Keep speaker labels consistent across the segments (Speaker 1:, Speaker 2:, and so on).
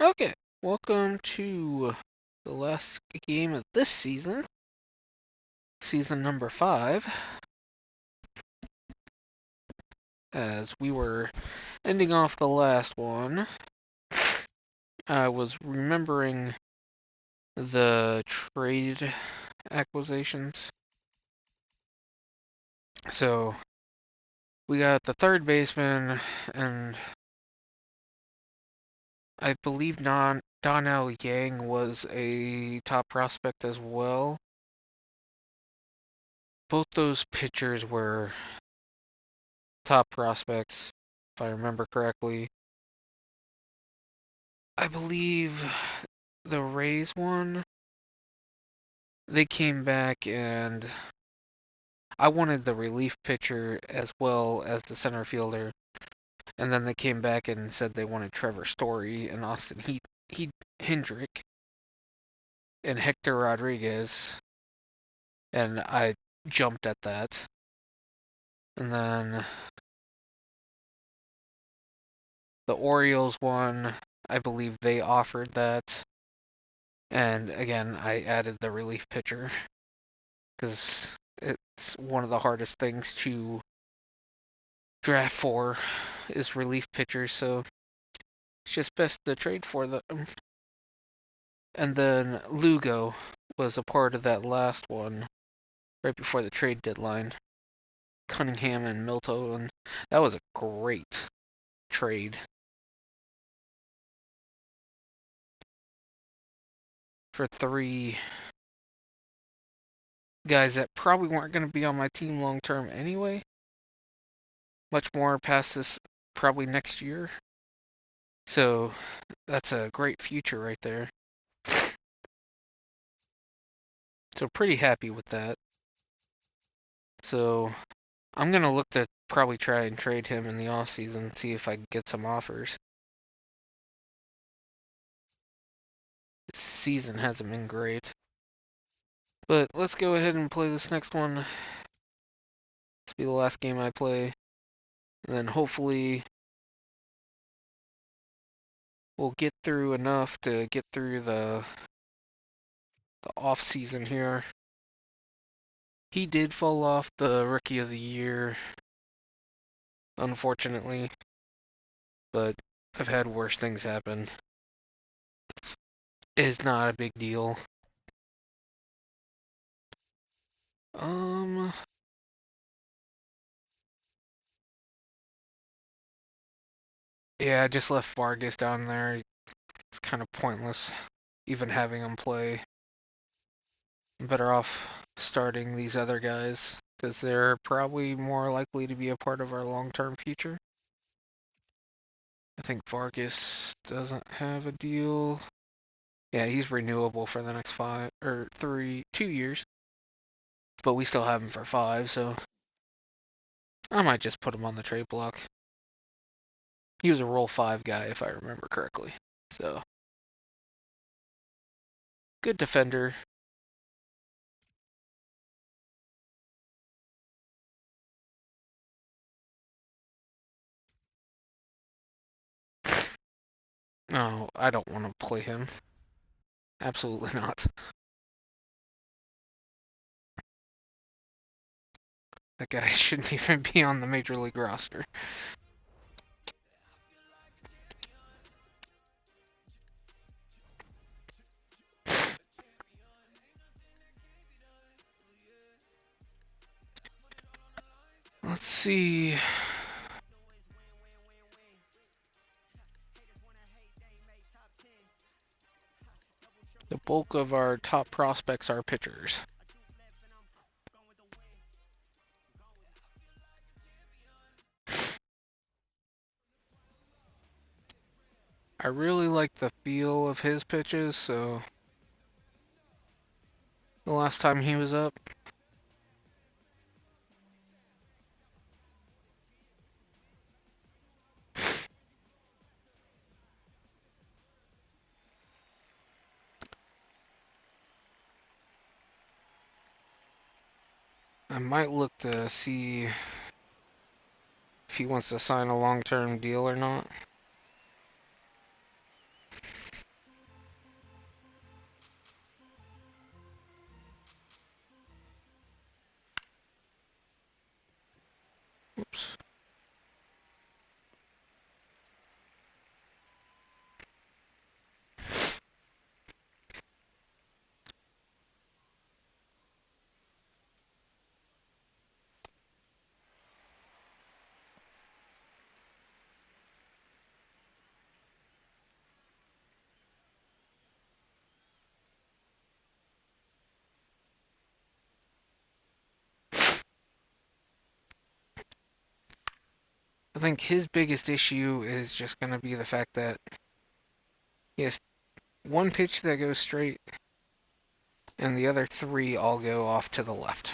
Speaker 1: Okay, welcome to the last game of this season, season number 5. As we were ending off the last one, I was remembering the trade acquisitions. So, we got the third baseman, and I believe Donnell Yang was a top prospect as well. Both those pitchers were top prospects, if I remember correctly. I believe the Rays one, they came back and I wanted the relief pitcher as well as the center fielder. And then they came back and said they wanted Trevor Story and Austin Hendrick and Hector Rodriguez. And I jumped at that. And then the Orioles one, I believe they offered that. And again, I added the relief pitcher because it's one of the hardest things to draft for is relief pitchers, so it's just best to trade for them. And then Lugo was a part of that last one right before the trade deadline. Cunningham and Milto, and that was a great trade for 3 guys that probably weren't going to be on my team long term anyway. Much more past this, probably next year. So that's a great future right there. So pretty happy with that. So I'm going to look to probably try and trade him in the off season, see if I can get some offers. This season hasn't been great. But let's go ahead and play this next one. This will be the last game I play. And then hopefully we'll get through enough to get through the off season here. He did fall off the Rookie of the Year, unfortunately. But I've had worse things happen. It's not a big deal. Yeah, I just left Vargas down there. It's kind of pointless even having him play. I'm better off starting these other guys because they're probably more likely to be a part of our long-term future. I think Vargas doesn't have a deal. Yeah, he's renewable for the next 2 years. But we still have him for 5, so I might just put him on the trade block. He was a roll 5 guy, if I remember correctly. So, good defender. No, I don't want to play him. Absolutely not. That guy shouldn't even be on the Major League roster. Let's see. The bulk of our top prospects are pitchers. I really like the feel of his pitches, so the last time he was up. I might look to see if he wants to sign a long-term deal or not. think his biggest issue is just going to be the fact that he has one pitch that goes straight, and the other three all go off to the left.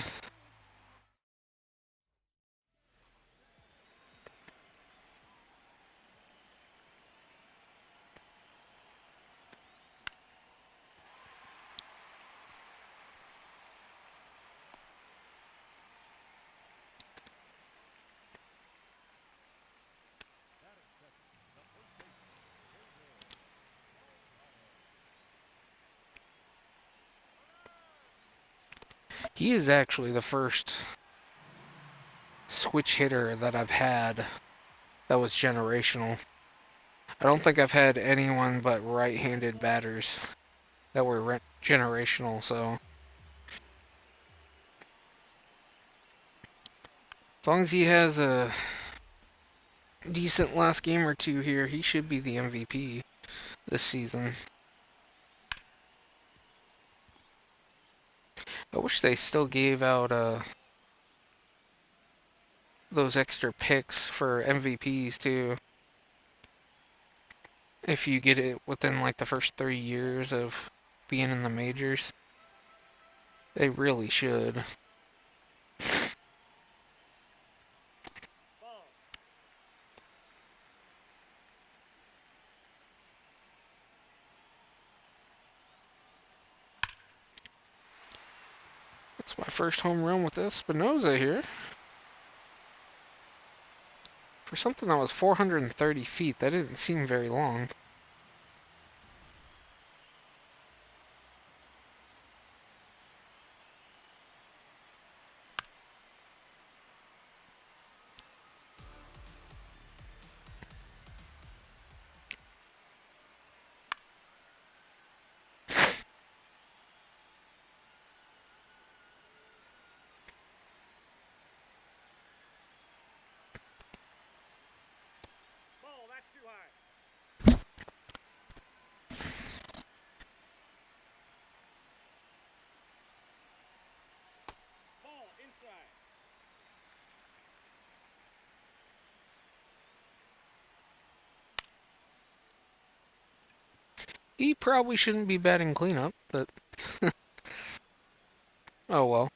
Speaker 1: He is actually the first switch hitter that I've had that was generational. I don't think I've had anyone but right-handed batters that were generational, so as long as he has a decent last game or two here, he should be the MVP this season. I wish they still gave out those extra picks for MVPs too. If you get it within like the first 3 years of being in the majors, they really should. That's my first home run with Espinoza here. For something that was 430 feet, that didn't seem very long. He probably shouldn't be batting cleanup, but oh well.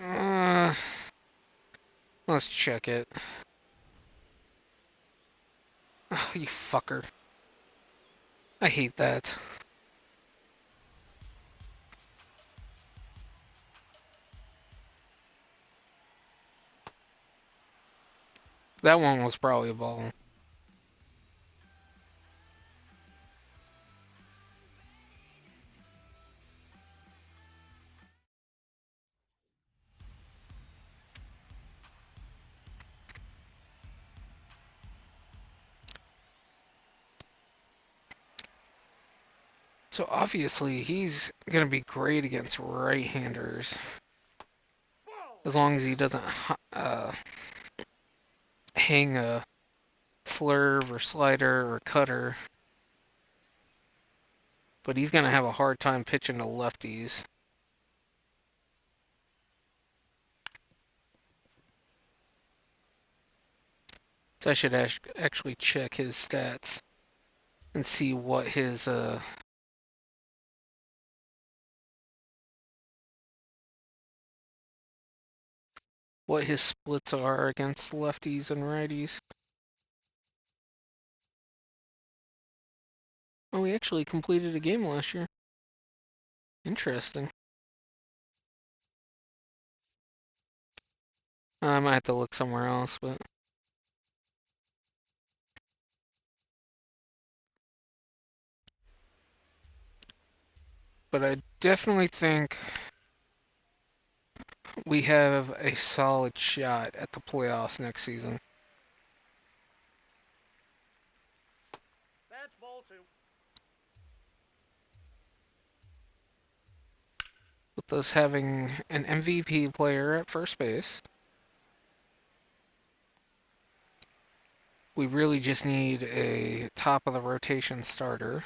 Speaker 1: Uh, let's check it. Oh, you fucker. I hate that. That one was probably a ball. So obviously he's gonna be great against right-handers as long as he doesn't hang a slurve or slider or cutter. But he's gonna have a hard time pitching to lefties. So I should actually check his stats and see what his splits are against lefties and righties. Oh, he actually completed a game last year. Interesting. I might have to look somewhere else, but I definitely think we have a solid shot at the playoffs next season. What with us having an MVP player at first base. We really just need a top of the rotation starter,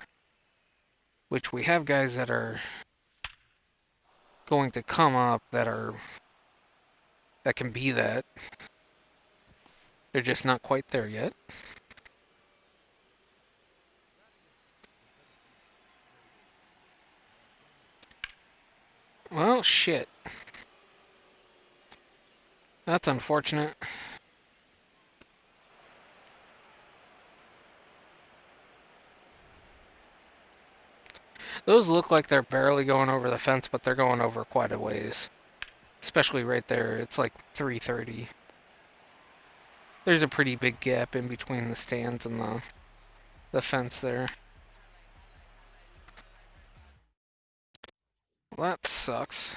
Speaker 1: which we have guys that are going to come up that can be that. They're just not quite there yet. Well, shit. That's unfortunate. Those look like they're barely going over the fence, but they're going over quite a ways. Especially right there. It's like 330. There's a pretty big gap in between the stands and the fence there. Well, that sucks.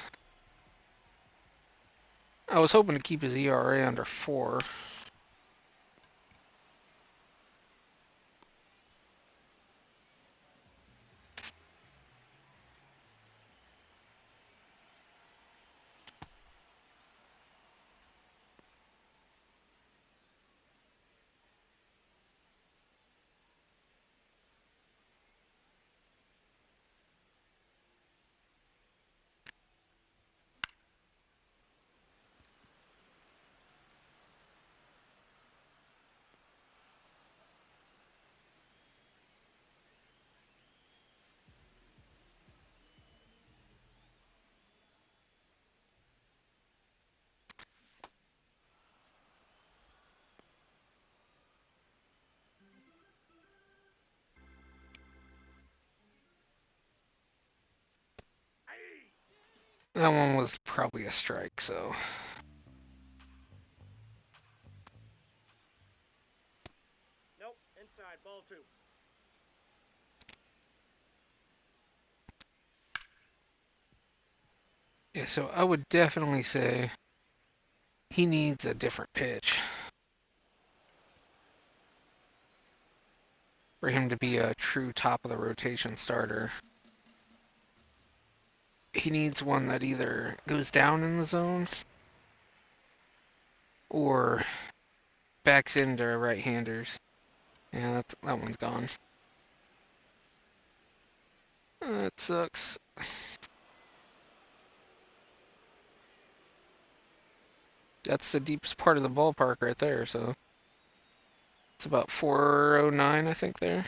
Speaker 1: I was hoping to keep his ERA under 4. That one was probably a strike, so...
Speaker 2: Nope, inside, ball 2.
Speaker 1: Yeah, so I would definitely say he needs a different pitch for him to be a true top of the rotation starter. He needs one that either goes down in the zone or backs into right-handers. Yeah, that one's gone. That sucks. That's the deepest part of the ballpark right there, so it's about 409, I think, there.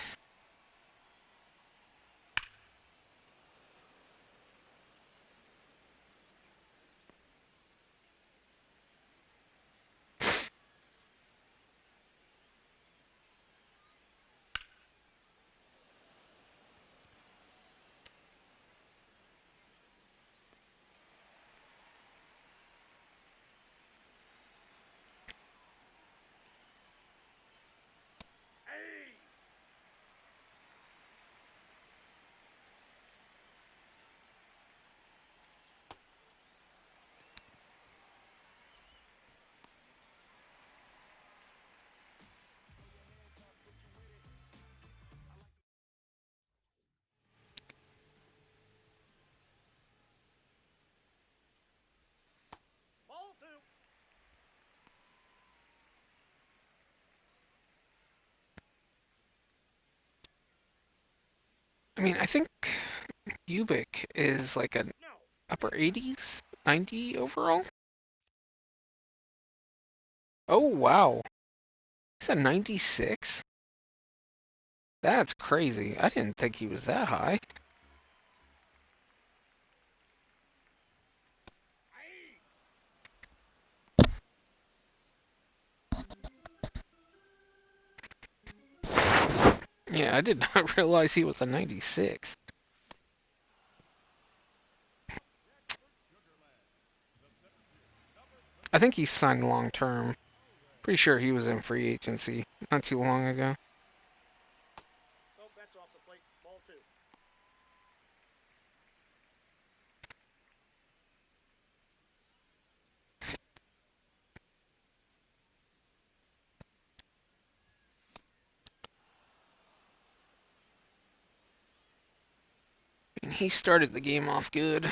Speaker 2: Ball 2.
Speaker 1: I mean, I think Ubik is like an
Speaker 2: No.
Speaker 1: upper 80s, 90 overall. Oh, wow. He's a 96? That's crazy. I didn't think he was that high. Yeah, I did not realize he was a 96. I think he's signed long term. Pretty sure he was in free agency not too long ago.
Speaker 2: Nope, that's off the plate. Ball 2.
Speaker 1: And he started the game off good.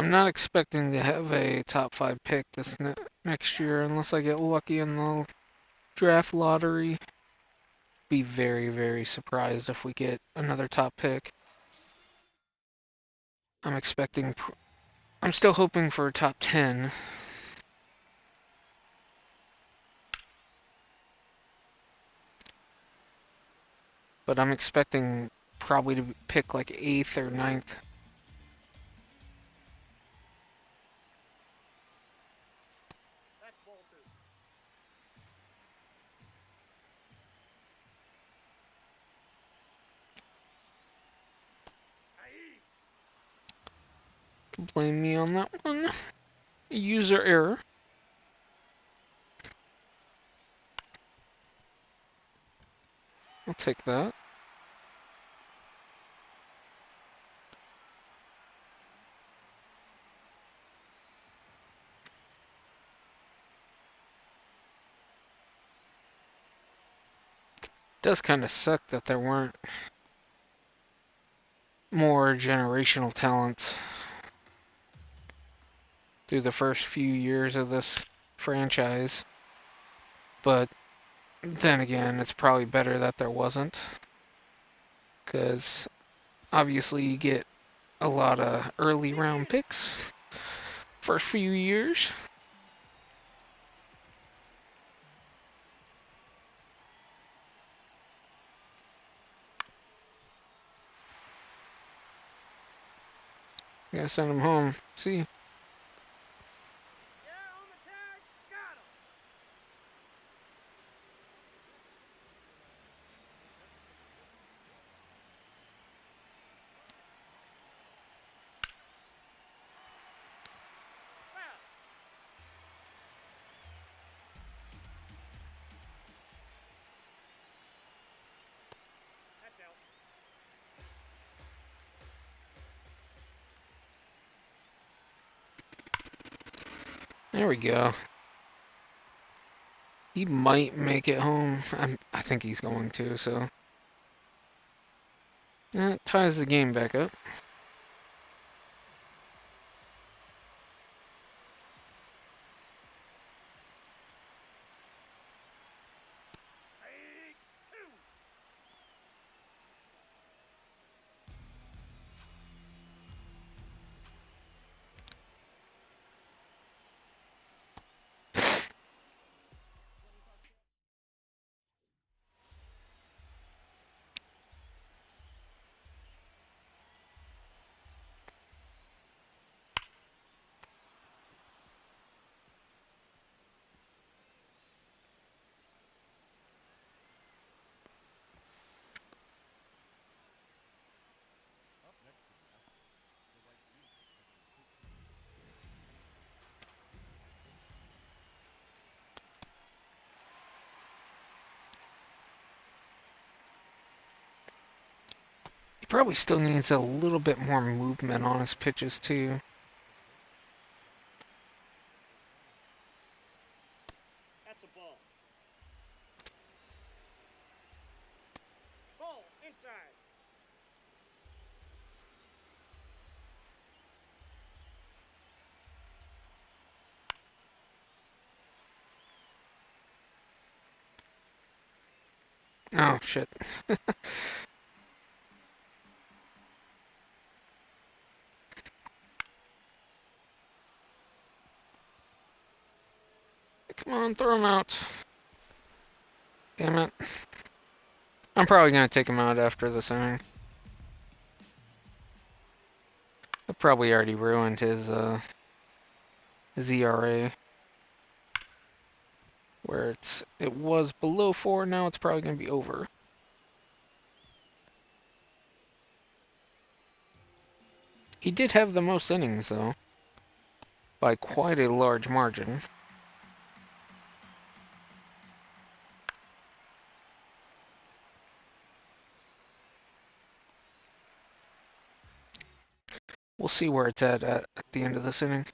Speaker 1: I'm not expecting to have a top 5 pick this next year unless I get lucky in the draft lottery. Be very, very surprised if we get another top pick. I'm expecting. I'm still hoping for a top 10. But I'm expecting probably to pick like 8th or ninth.
Speaker 2: That's ball two. Aye.
Speaker 1: Can blame me on that one. User error. I'll take that. Does kind of suck that there weren't more generational talents through the first few years of this franchise. But then again, it's probably better that there wasn't. Because obviously you get a lot of early round picks first few years. Gotta send them home. See,
Speaker 2: Yeah, on the tag. Got him. Foul. That's out.
Speaker 1: there we go. He might make it home. I think he's going to, so. That ties the game back up.
Speaker 2: Aye. Two.
Speaker 1: He probably still needs a little bit more movement on his pitches, too.
Speaker 2: That's a ball. Ball inside.
Speaker 1: Oh, shit. Come on, throw him out. Damn it. I'm probably going to take him out after this inning. I probably already ruined his ERA. Where it was below 4, now it's probably going to be over. He did have the most innings, though. By quite a large margin. We'll see where it's at the end of this inning.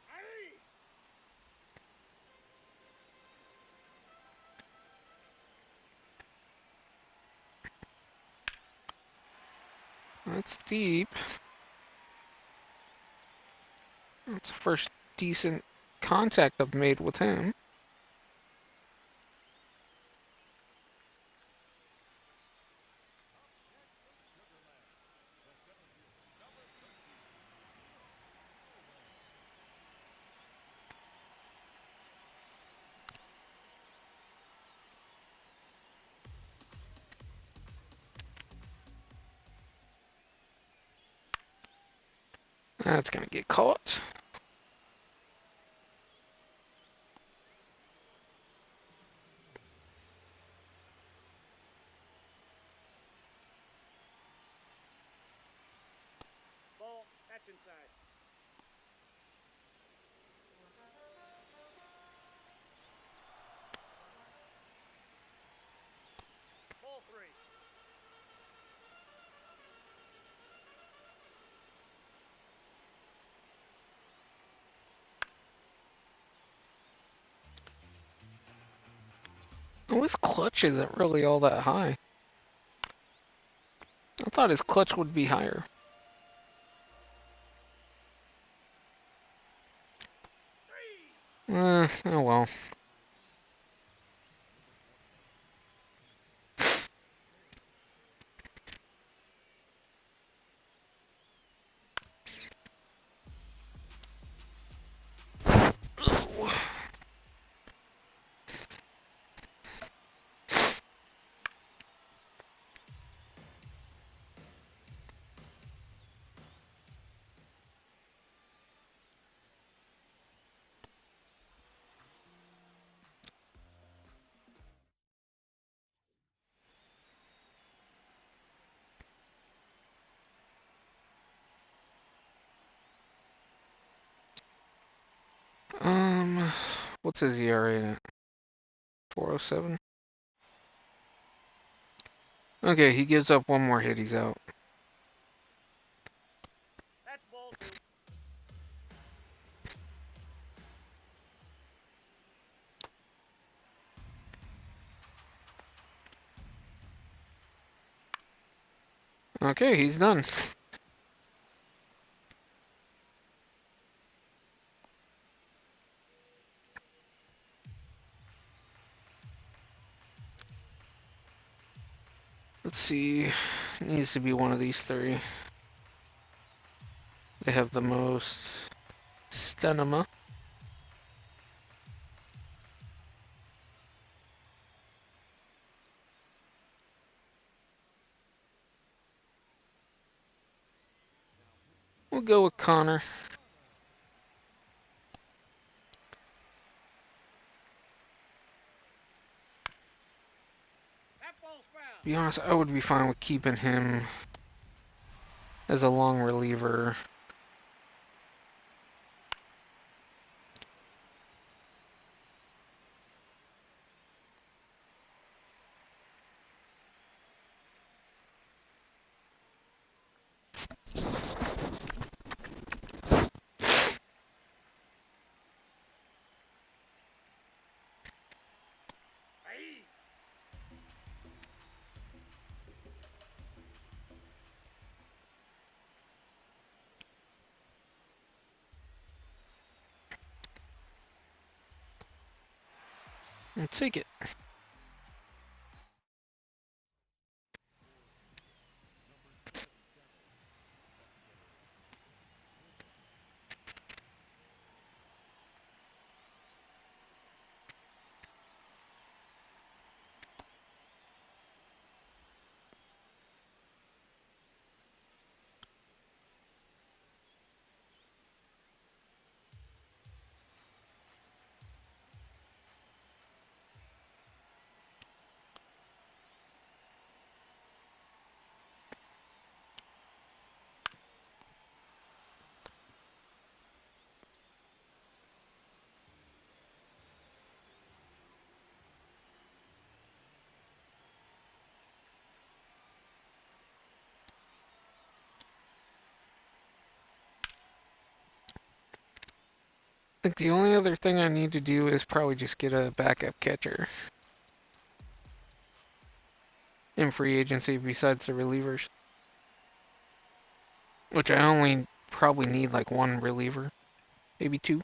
Speaker 2: Aye.
Speaker 1: That's deep. That's the first decent contact I've made with him. That's gonna get caught.
Speaker 2: Ball, that's inside. Ball 3.
Speaker 1: Oh, his clutch isn't really all that high. I thought his clutch would be higher. Oh well. Um, what's his ERA at? 407? Okay, he gives up one more hit, he's out.
Speaker 2: That's ball 2.
Speaker 1: Okay, he's done. Let's see. It needs to be one of these three. They have the most stamina. We'll go with Connor.
Speaker 2: That ball's foul.
Speaker 1: To be honest, I would be fine with keeping him as a long reliever.
Speaker 2: Aye.
Speaker 1: I'll take it. I think the only other thing I need to do is probably just get a backup catcher in free agency besides the relievers. which I only probably need like one reliever, maybe two.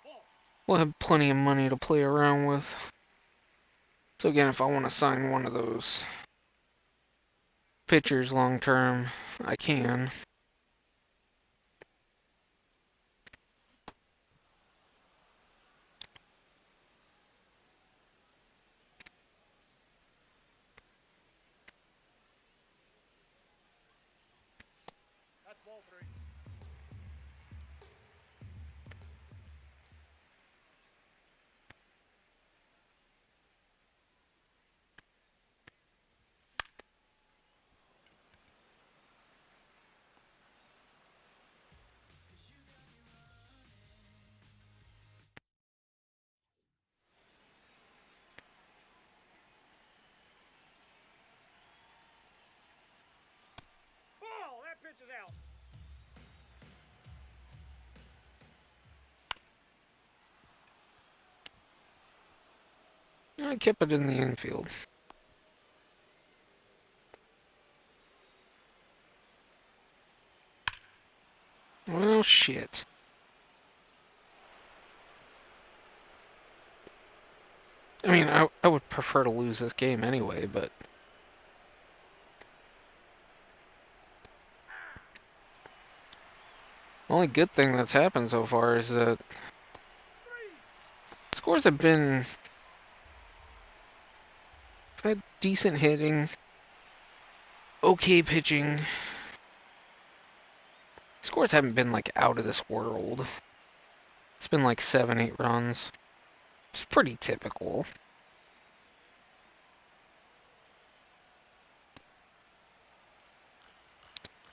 Speaker 2: Ball.
Speaker 1: We'll have plenty of money to play around with. So again, if I want to sign one of those pitchers long term, I can.
Speaker 2: That's ball three. Ball. That pitch is out.
Speaker 1: I kept it in the infield. Well, shit. I mean, I would prefer to lose this game anyway, but the only good thing that's happened so far is that scores have been had decent hitting, okay pitching. Scores haven't been like out of this world. It's been like 7, 8 runs. It's pretty typical.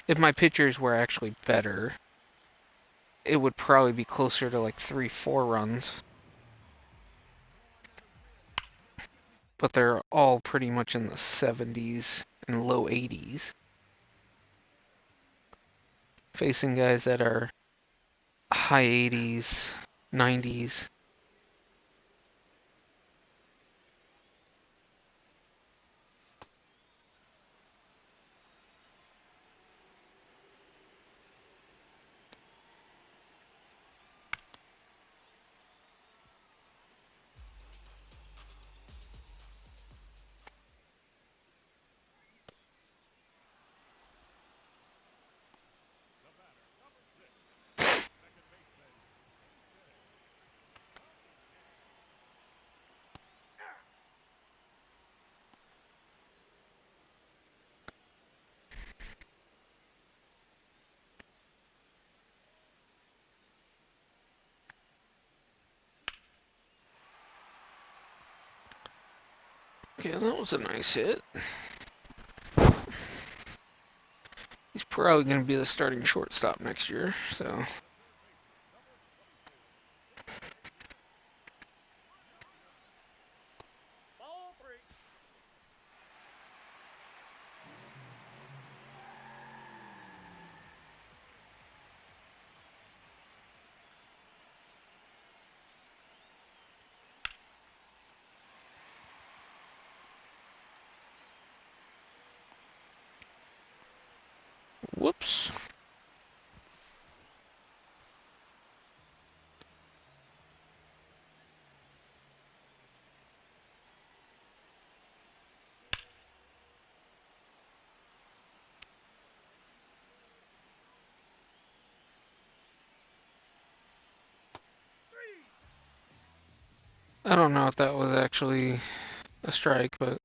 Speaker 1: If my pitchers were actually better, it would probably be closer to like 3, 4 runs. But they're all pretty much in the 70s and low 80s. Facing guys that are high 80s, 90s. Okay, that was a nice hit. He's probably going to be the starting shortstop next year, so.
Speaker 2: Ball three.
Speaker 1: Whoops. I don't know if that was actually a strike, but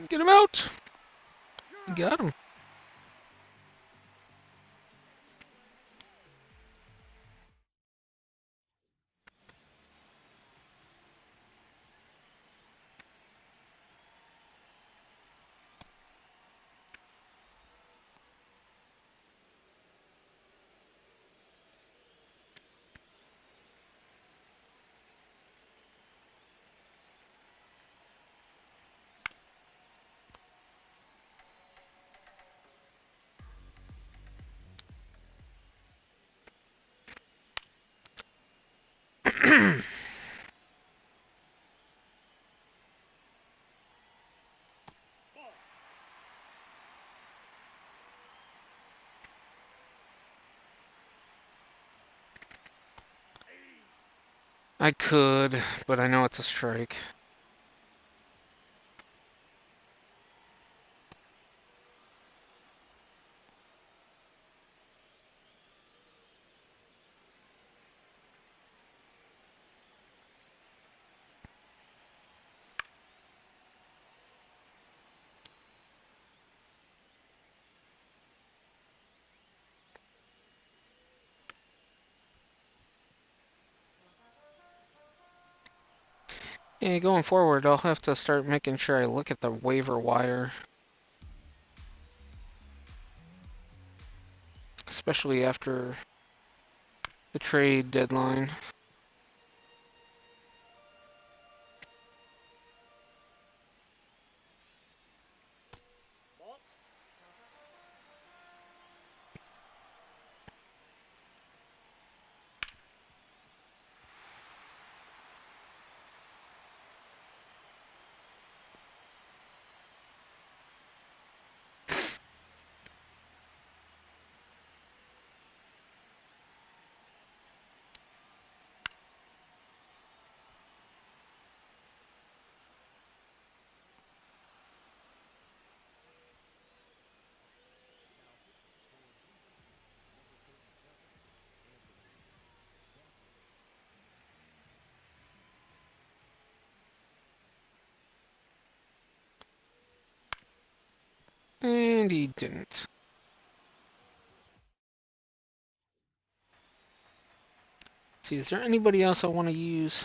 Speaker 1: Get him out! Got him.
Speaker 2: Ball.
Speaker 1: I could, but I know it's a strike. Yeah, going forward, I'll have to start making sure I look at the waiver wire. Especially after the trade deadline.
Speaker 2: Ball.
Speaker 1: And he didn't. See, is there anybody else I want to use?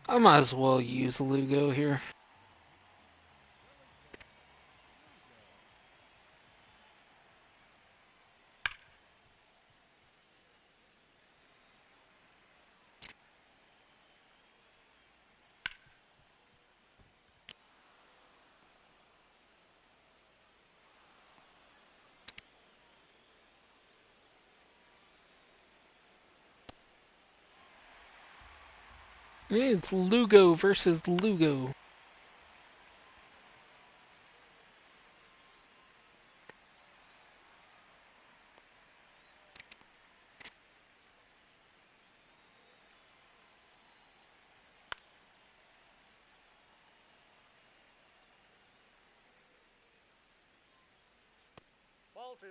Speaker 1: I might as well use Lugo here. It's Lugo versus Lugo.
Speaker 2: Ball 2.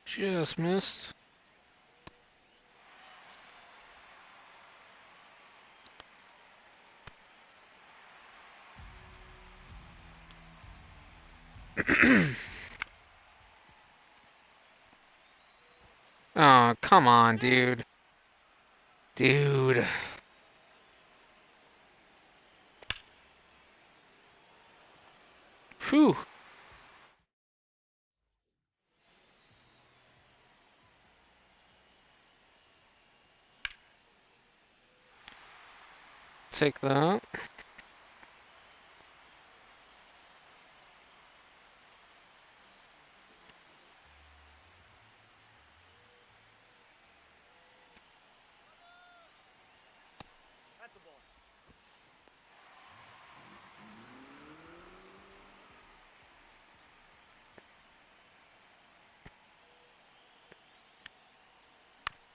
Speaker 1: Just missed. Oh, come on, dude. Dude. Whew. Take that.
Speaker 2: That's a ball.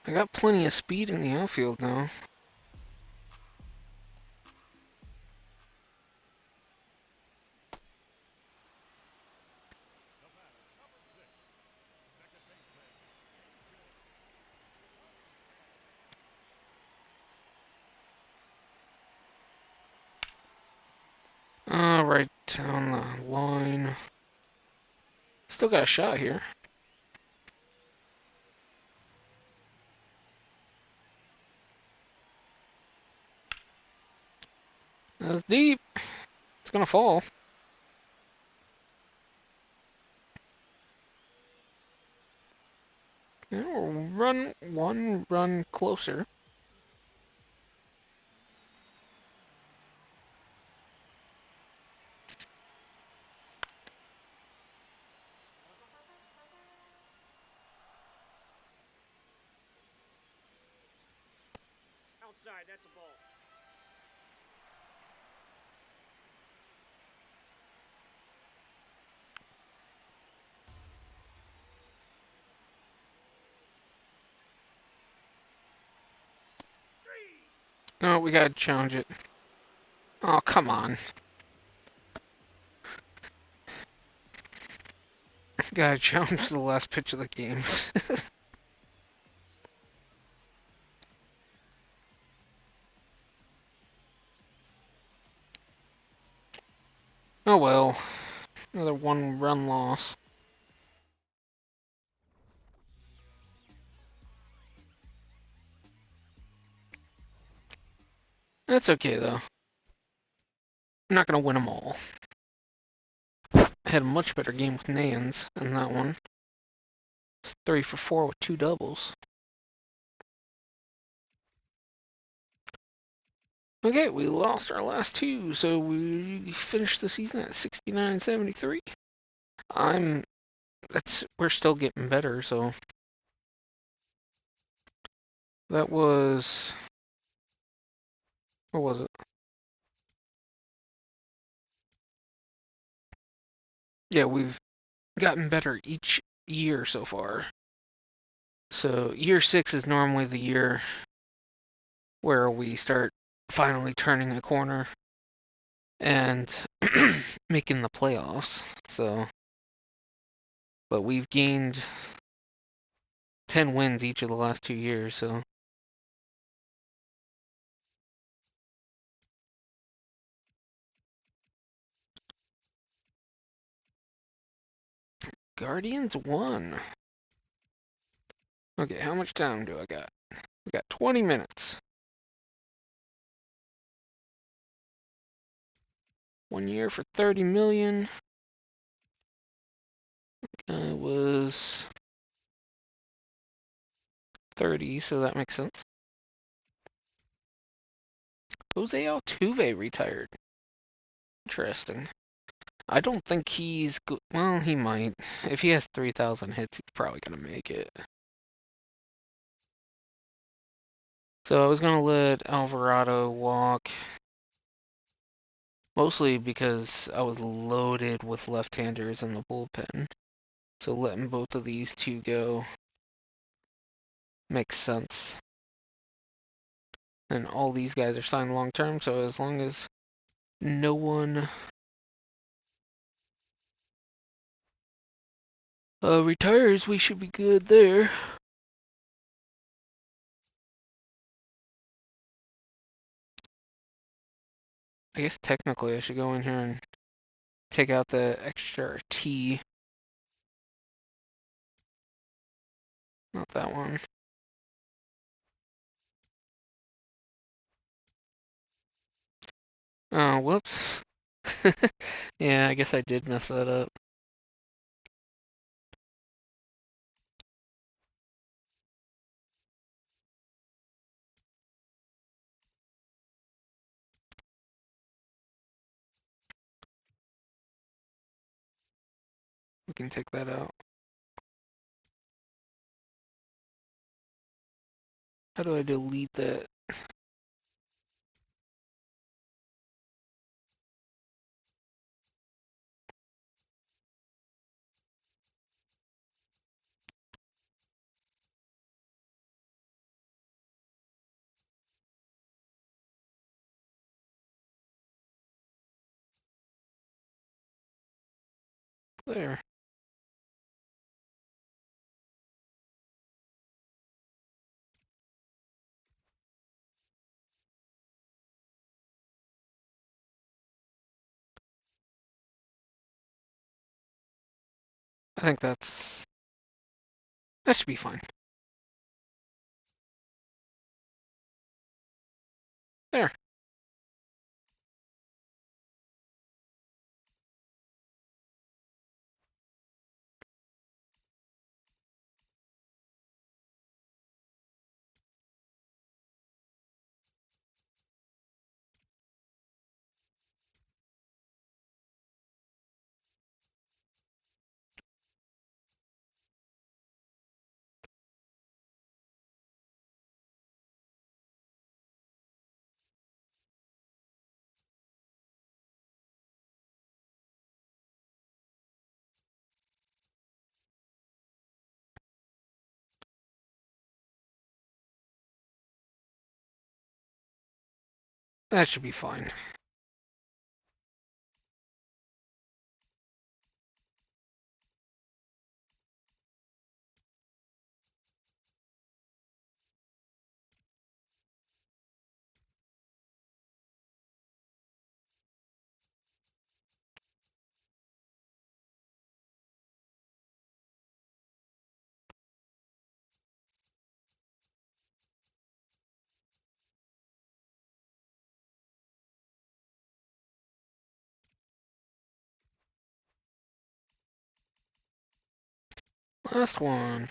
Speaker 1: I got plenty of speed in the outfield now. down the line. Still got a shot here. That's deep. It's gonna fall. Run one run closer.
Speaker 2: Outside, that's a ball.
Speaker 1: No, we gotta challenge it. Oh, come on. Gotta challenge the last pitch of the game. Oh well. Another one run loss. That's okay though. I'm not gonna win them all. I had a much better game with Nans in that one. 3 for 4 with 2 doubles. Okay, we lost our last two, so we finished the season at 69-73. We're still getting better, so that was, what was it? Yeah, we've gotten better each year so far. So year 6 is normally the year where we start finally turning a corner and making the playoffs. So, but we've gained 10 wins each of the last 2 years, so Guardians won. Okay, how much time do I got? We got 20 minutes. 1 year for 30 million. It was 30, so that makes sense. Jose Altuve retired. Interesting. I don't think well, he might. If he has 3,000 hits, he's probably gonna make it. So I was gonna let Alvarado walk, mostly because I was loaded with left-handers in the bullpen. So letting both of these two go makes sense. And all these guys are signed long-term, so as long as no one retires, we should be good there. I guess technically I should go in here and take out the extra T. Not that one. Oh, whoops. Yeah, I guess I did mess that up. We can take that out. How do I delete that? There. I think that should be fine. There. That should be fine. Last one.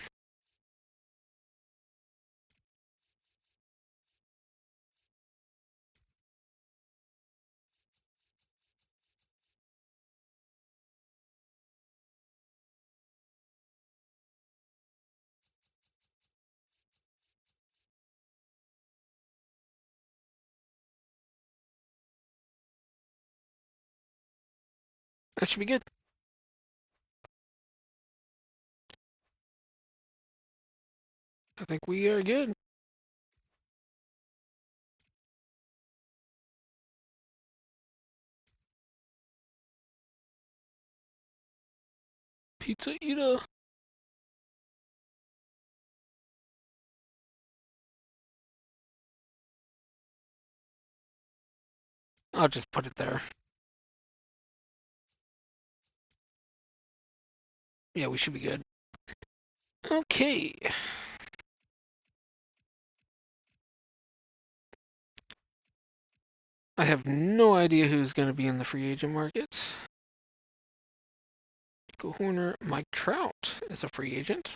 Speaker 1: That should be good. I think we are good. Pizza eater. I'll just put it there. Yeah, we should be good. Okay. I have no idea who's going to be in the free agent market. Nico Horner, Mike Trout is a free agent.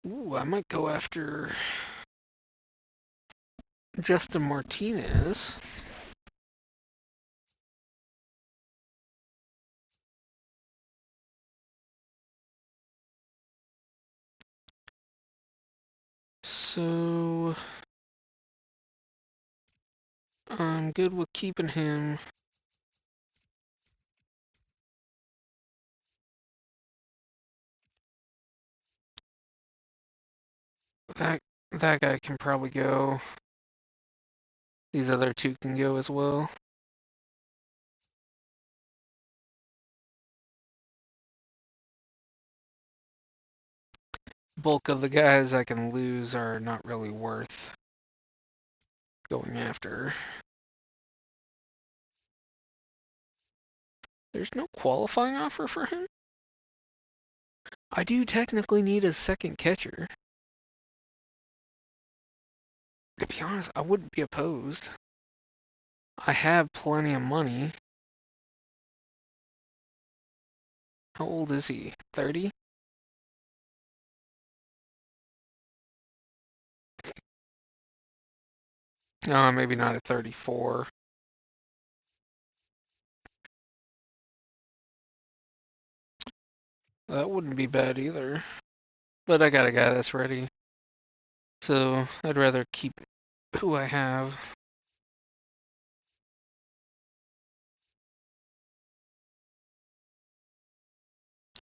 Speaker 1: Ooh, I might go after Justin Martinez. So I'm good with keeping him. That that guy can probably go. These other two can go as well. Bulk of the guys I can lose are not really worth going after. There's no qualifying offer for him? I do technically need a second catcher. To be honest, I wouldn't be opposed. I have plenty of money. How old is he? 30? No, maybe not at 34. That wouldn't be bad either. But I got a guy that's ready. So I'd rather keep who I have. To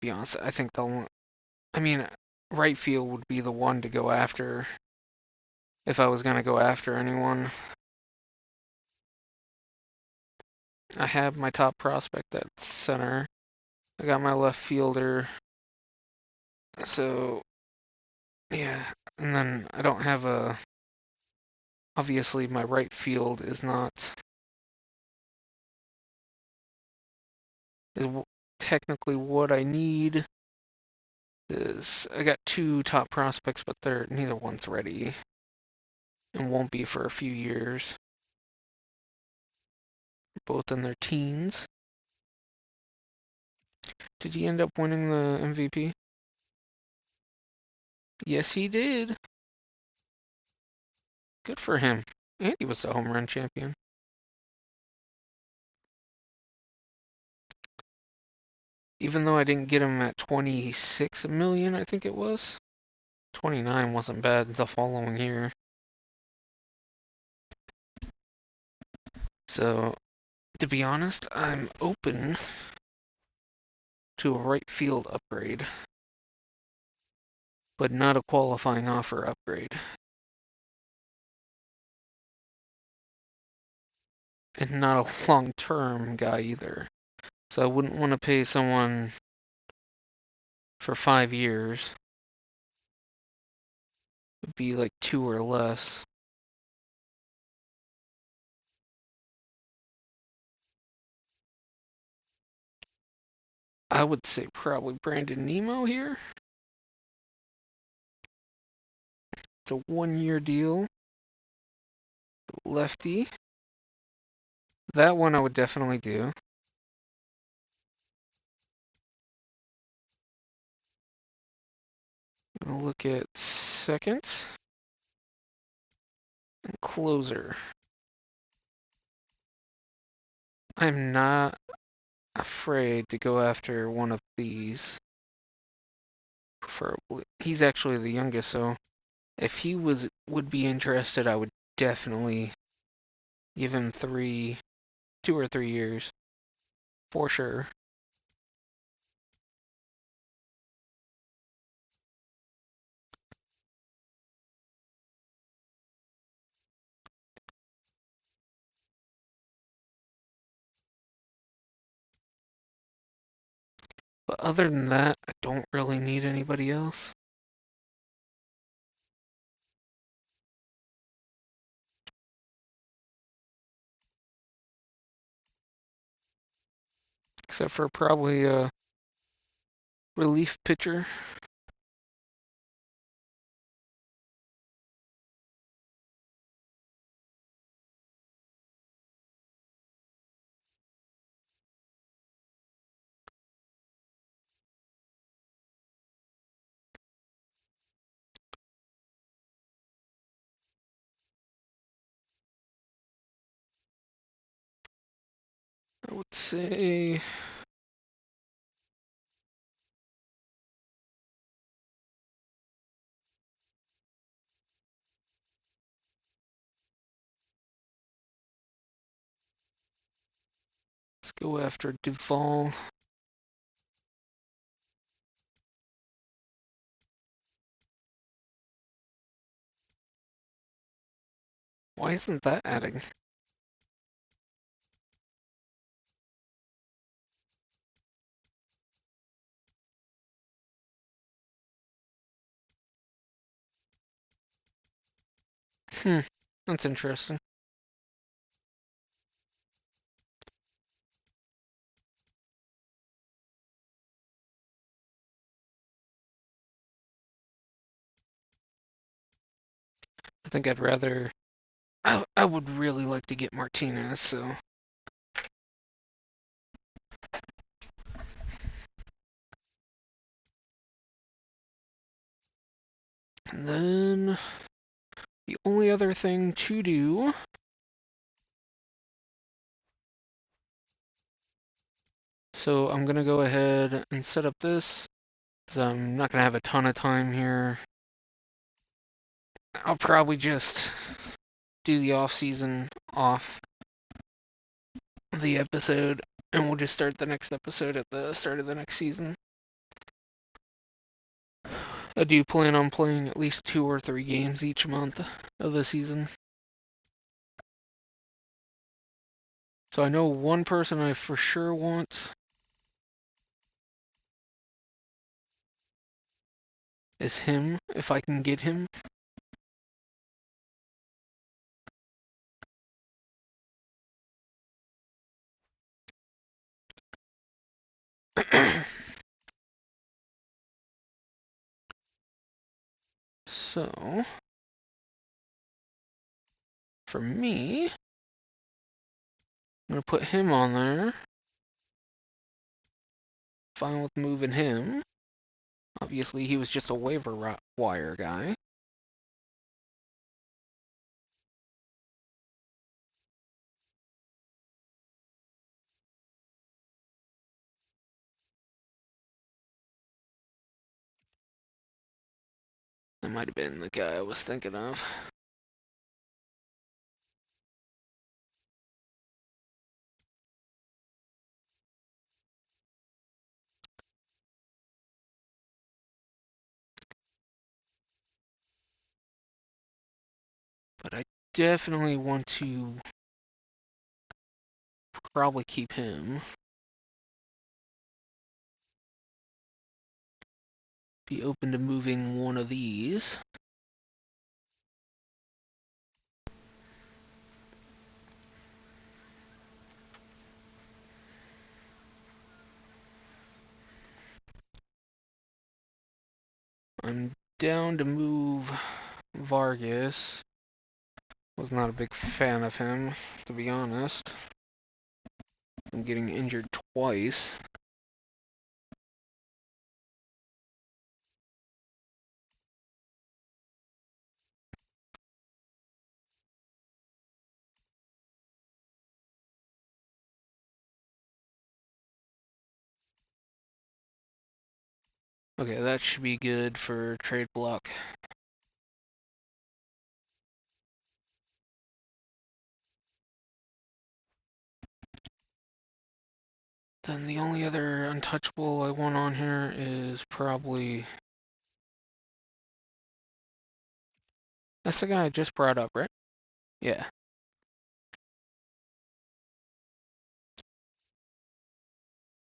Speaker 1: be honest, I think I mean, right field would be the one to go after if I was going to go after anyone. I have my top prospect at center. I got my left fielder. So, yeah. And then I don't have a. Obviously, my right field is not. Is technically what I need. Is I got two top prospects, but neither one's ready and won't be for a few years. Both in their teens. Did he end up winning the MVP? Yes, he did. Good for him. And he was the home run champion. Even though I didn't get him at 26 million, I think it was. 29 wasn't bad the following year. So, to be honest, I'm open to a right field upgrade, but not a qualifying offer upgrade. And not a long-term guy either. So I wouldn't want to pay someone for 5 years. It'd be like 2 or less. I would say probably Brandon Nemo here. It's a 1-year deal. Lefty. That one I would definitely do. I'm gonna look at second and closer. I'm not afraid to go after one of these. Preferably. He's actually the youngest, so if he would be interested, I would definitely give him 2 or 3 years. For sure. But other than that, I don't really need anybody else. Except for probably a relief pitcher. I would say let's go after Duvall. Why isn't that adding? Hmm, that's interesting. I think I'd rather. I would really like to get Martinez, so. And then the only other thing to do. So I'm gonna go ahead and set up this, because I'm not gonna have a ton of time here. I'll probably just do the off season off the episode, and we'll just start the next episode at the start of the next season. I do plan on playing at least 2 or 3 games each month of the season. So I know one person I for sure want is him, if I can get him. So, for me, I'm going to put him on there. Fine with moving him. Obviously, he was just a waiver wire guy. That might have been the guy I was thinking of. But I definitely want to probably keep him. Be open to moving one of these. I'm down to move Vargas. Was not a big fan of him, to be honest. I'm getting injured twice. Okay, that should be good for trade block. Then the only other untouchable I want on here is probably... That's the guy I just brought up, right? Yeah.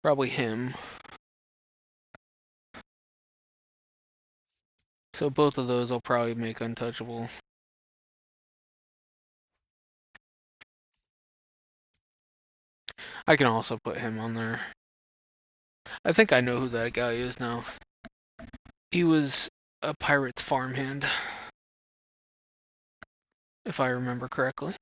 Speaker 1: Probably him. So both of those I'll probably make untouchable. I can also put him on there. I think I know who that guy is now. He was a Pirates farmhand, if I remember correctly.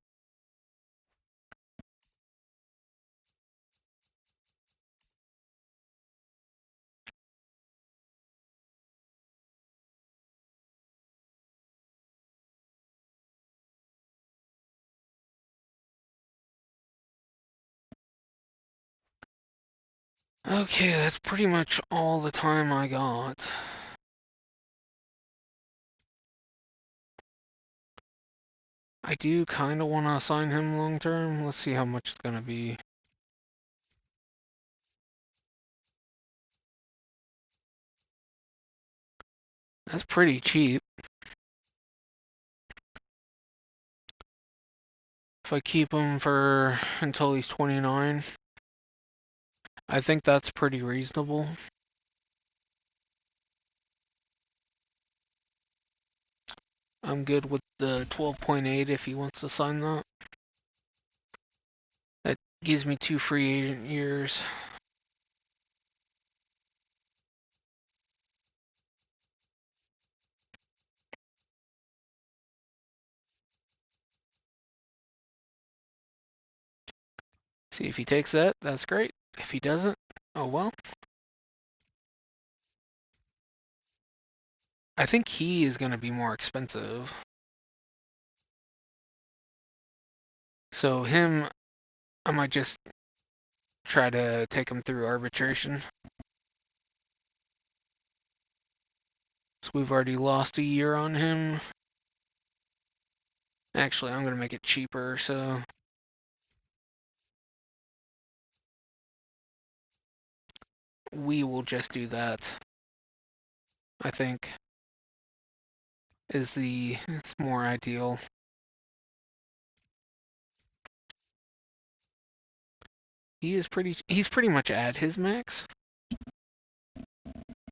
Speaker 1: Okay, that's pretty much all the time I got. I do kind of want to assign him long term. Let's see how much it's going to be. That's pretty cheap. If I keep him for until he's 29, I think that's pretty reasonable. I'm good with the 12.8 if he wants to sign that. That gives me 2 free agent years. See if he takes that, that's great. If he doesn't, oh well. I think he is going to be more expensive. So him, I might just try to take him through arbitration. So we've already lost a year on him. Actually, I'm going to make it cheaper, so... We will just do that, I think, is the more ideal. He's pretty much at his max.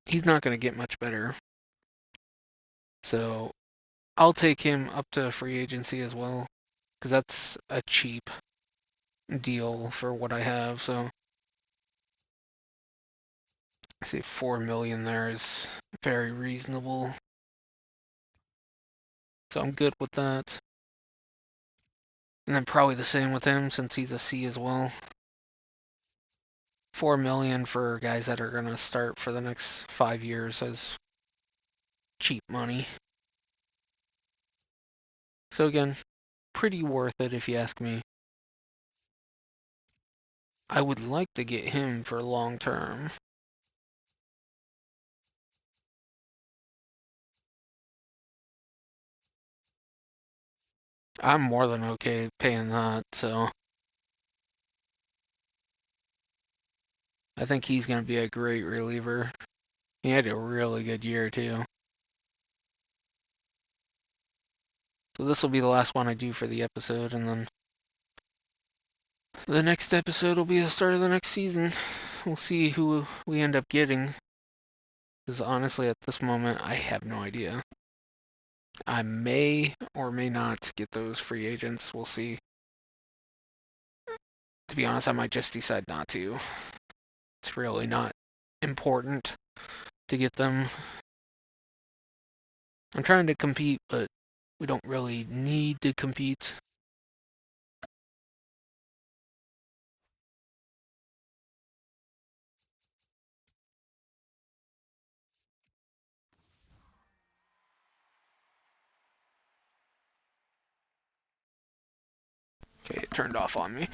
Speaker 1: He's not going to get much better. So I'll take him up to free agency as well, because that's a cheap deal for what I have, so... I see 4 million there is very reasonable. So I'm good with that. And then probably the same with him since he's a C as well. 4 million for guys that are gonna start for the next 5 years as cheap money. So again, pretty worth it if you ask me. I would like to get him for long term. I'm more than okay paying that, so I think he's going to be a great reliever. He had a really good year, too. So this will be the last one I do for the episode, and then the next episode will be the start of the next season. We'll see who we end up getting. Because honestly, at this moment, I have no idea. I may or may not get those free agents. We'll see. To be honest, I might just decide not to. It's really not important to get them. I'm trying to compete, but we don't really need to compete. Okay, it turned off on me.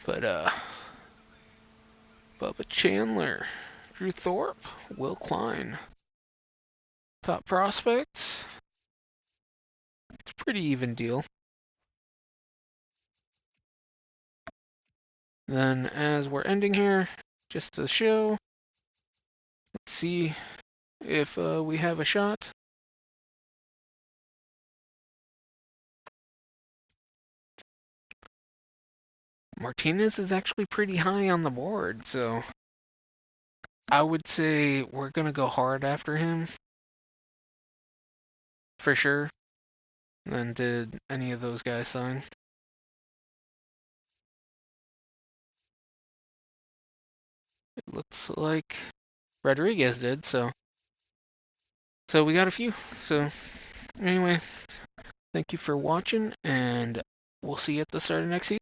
Speaker 1: But, Bubba Chandler, Drew Thorpe, Will Klein. Top prospects. It's a pretty even deal. Then, as we're ending here, just to show, let's see if we have a shot. Martinez is actually pretty high on the board, so I would say we're going to go hard after him. For sure. Then did any of those guys sign? It looks like Rodriguez did, so we got a few. So anyway, thank you for watching, and we'll see you at the start of next season.